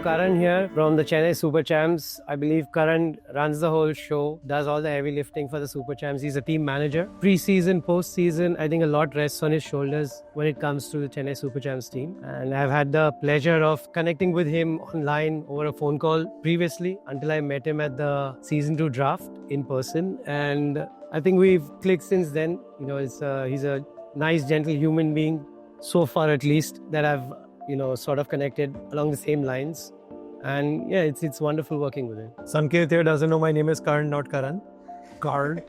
Karan here from the Chennai Super Champs. I believe Karan runs the whole show, does all the heavy lifting for the Super Champs. He's a team manager. Pre-season, post-season, I think a lot rests on his shoulders when it comes to the Chennai Super Champs team. And I've had the pleasure of connecting with him online over a phone call previously until I met him at the Season 2 draft in person. And I think we've clicked since then. You know, he's a nice, gentle human being, so far at least, that I've sort of connected along the same lines. And yeah, it's wonderful working with him. Sanket here doesn't know my name is Karn, not Karan. Karn.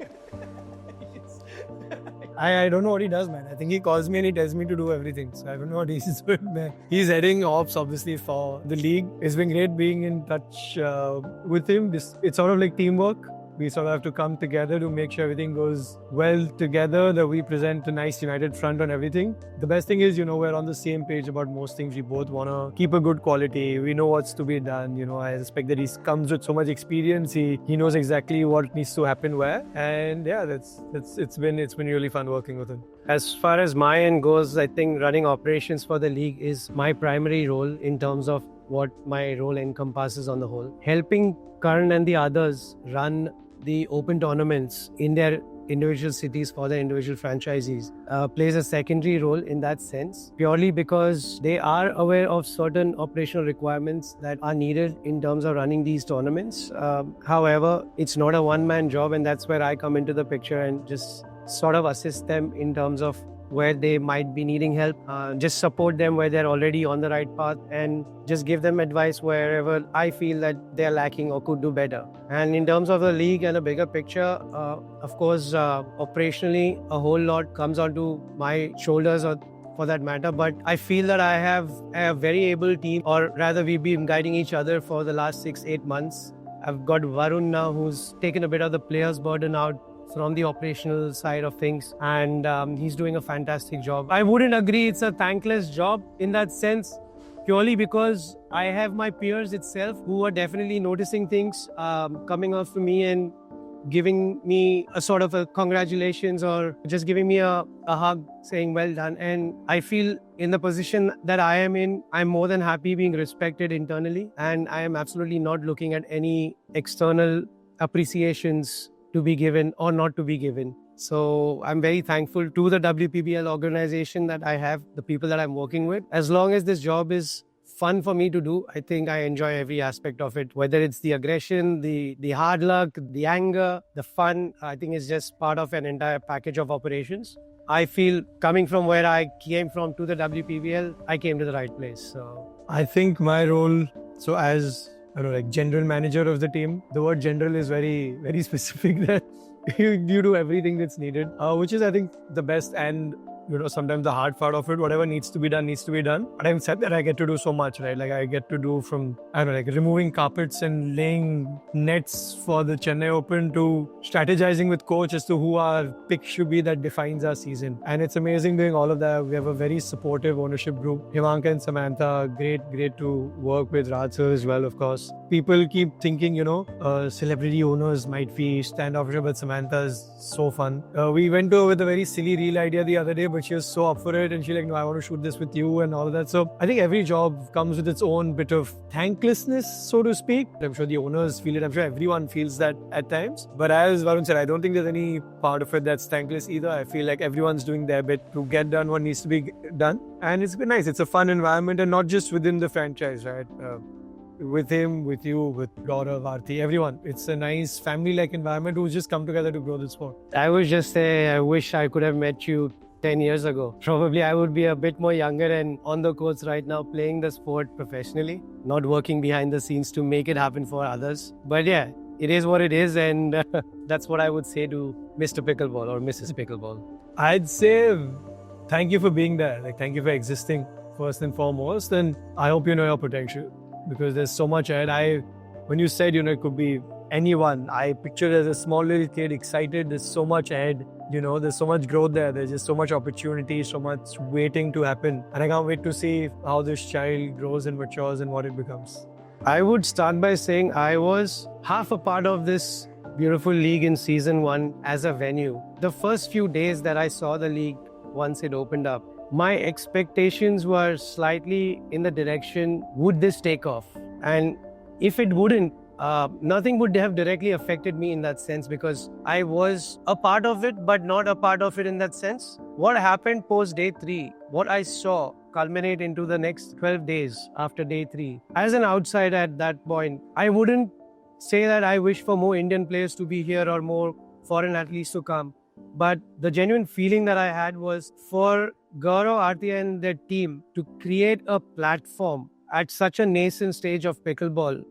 I don't know what he does, man. I think he calls me and he tells me to do everything. So I don't know what he's doing, man. He's heading ops, obviously, for the league. It's been great being in touch with him. It's sort of like teamwork. We sort of have to come together to make sure everything goes well together, that we present a nice united front on everything. The best thing is, we're on the same page about most things. We both want to keep a good quality. We know what's to be done. I respect that he comes with so much experience. He knows exactly what needs to happen where. And yeah, it's been really fun working with him. As far as my end goes, I think running operations for the league is my primary role in terms of what my role encompasses on the whole. Helping Karn and the others run the open tournaments in their individual cities for their individual franchisees plays a secondary role in that sense, purely because they are aware of certain operational requirements that are needed in terms of running these tournaments. However, it's not a one-man job, and that's where I come into the picture and just sort of assist them in terms of where they might be needing help, just support them where they're already on the right path, and just give them advice wherever I feel that they're lacking or could do better. And in terms of the league and a bigger picture, of course, operationally, a whole lot comes onto my shoulders, or for that matter, but I feel that I have a very able team, or rather we've been guiding each other for the last 6-8 months. I've got Varun now, who's taken a bit of the player's burden out from the operational side of things, and he's doing a fantastic job. I wouldn't agree it's a thankless job in that sense, purely because I have my peers itself who are definitely noticing things coming up for me and giving me a sort of a congratulations, or just giving me a hug saying well done. And I feel in the position that I am in, I'm more than happy being respected internally, and I am absolutely not looking at any external appreciations to be given or not to be given. So I'm very thankful to the WPBL organization that I have, the people that I'm working with. As long as this job is fun for me to do, I think I enjoy every aspect of it, whether it's the aggression, the hard luck, the anger, the fun. I think it's just part of an entire package of operations. I feel coming from where I came from to the WPBL, I came to the right place. So I think my role, so as general manager of the team. The word general is very, very specific that you do everything that's needed, which is, I think, the best and, sometimes the hard part of it. Whatever needs to be done, needs to be done. But having said that, I get to do so much, right? Like I get to do from, removing carpets and laying nets for the Chennai Open to strategizing with coach as to who our pick should be that defines our season. And it's amazing doing all of that. We have a very supportive ownership group. Himanka and Samantha, great to work with. Raj sir as well, of course. People keep thinking, celebrity owners might be standoffish, but Samantha is so fun. We went with a very silly reel idea the other day, but she was so up for it, and she's like, no, I want to shoot this with you and all of that. So I think every job comes with its own bit of thanklessness, so to speak. I'm sure the owners feel it. I'm sure everyone feels that at times. But as Varun said, I don't think there's any part of it that's thankless either. I feel like everyone's doing their bit to get done what needs to be done. And it's been nice. It's a fun environment, and not just within the franchise, right? With him, with you, with Gaurav, Aarti, everyone. It's a nice family-like environment who's just come together to grow the sport. I would just say, I wish I could have met you 10 years ago. Probably I would be a bit more younger and on the courts right now, playing the sport professionally, not working behind the scenes to make it happen for others. But yeah, it is what it is, and that's what I would say to Mr. Pickleball or Mrs. Pickleball. I'd say thank you for being there. Thank you for existing first and foremost, and I hope you know your potential, because there's so much ahead. When you said, it could be anyone, I pictured as a small little kid excited. There's so much ahead. There's so much growth there. There's just so much opportunity, so much waiting to happen. And I can't wait to see how this child grows and matures and what it becomes. I would start by saying I was half a part of this beautiful league in season 1 as a venue. The first few days that I saw the league, once it opened up, my expectations were slightly in the direction, would this take off? And if it wouldn't, nothing would have directly affected me in that sense, because I was a part of it, but not a part of it in that sense. What happened post day 3, what I saw culminate into the next 12 days after day 3. As an outsider at that point, I wouldn't say that I wish for more Indian players to be here or more foreign athletes to come. But the genuine feeling that I had was for Gaurav, Aarti and their team to create a platform at such a nascent stage of pickleball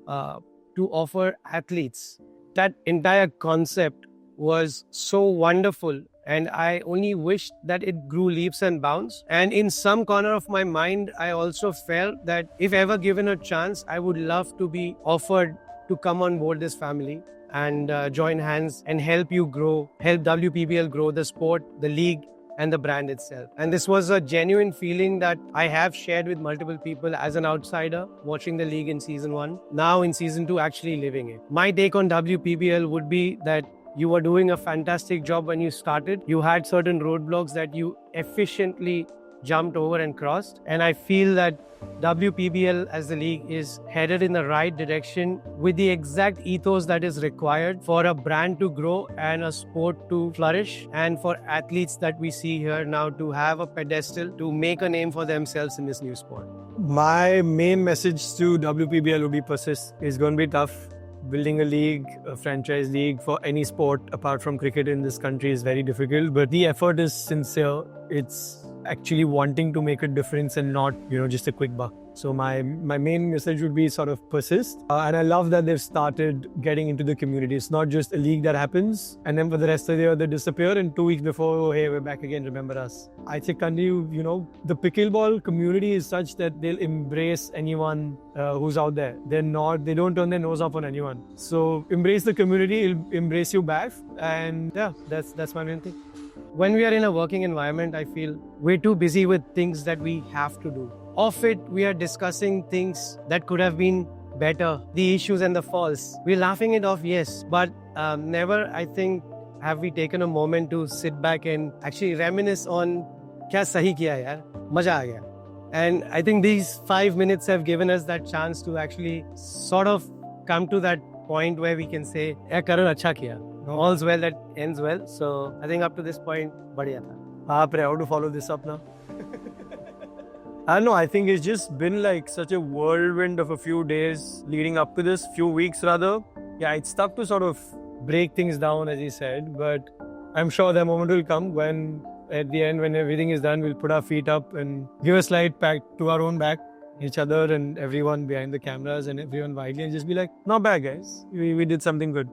to offer athletes. That entire concept was so wonderful, and I only wished that it grew leaps and bounds. And in some corner of my mind, I also felt that if ever given a chance, I would love to be offered to come on board this family and join hands and help you grow, help WPBL grow the sport, the league, and the brand itself. And this was a genuine feeling that I have shared with multiple people as an outsider watching the league in season 1. Now in season 2, actually living it. My take on WPBL would be that you were doing a fantastic job when you started. You had certain roadblocks that you efficiently jumped over and crossed. And I feel that WPBL as the league is headed in the right direction with the exact ethos that is required for a brand to grow and a sport to flourish, and for athletes that we see here now to have a pedestal to make a name for themselves in this new sport. My main message to WPBL would be persist. It's going to be tough. Building a league, a franchise league for any sport apart from cricket in this country is very difficult, but the effort is sincere. It's actually wanting to make a difference and not, just a quick buck. So my main message would be sort of persist. And I love that they've started getting into the community. It's not just a league that happens and then for the rest of the year they disappear, and 2 weeks before, oh, hey, we're back again, remember us. I think the pickleball community is such that they'll embrace anyone who's out there. They don't turn their nose up on anyone. So embrace the community, it'll embrace you back. And yeah, that's my main thing. When we are in a working environment, I feel we're too busy with things that we have to do. Off it, we are discussing things that could have been better, the issues and the faults. We're laughing it off, yes, but never, I think, have we taken a moment to sit back and actually reminisce on kya sahi kiya yaar, maja aa gaya. And I think these 5 minutes have given us that chance to actually sort of come to that point where we can say, "Yeah, Karan, acha kiya." All's well that ends well. So I think up to this point, badhiya tha. How to follow this up now? I don't know, I think it's just been like such a whirlwind of a few days leading up to this, few weeks rather. Yeah, it's tough to sort of break things down, as you said, but I'm sure the moment will come when at the end, when everything is done, we'll put our feet up and give a slide back to our own back, each other and everyone behind the cameras and everyone widely, and just be like, not bad guys, we did something good.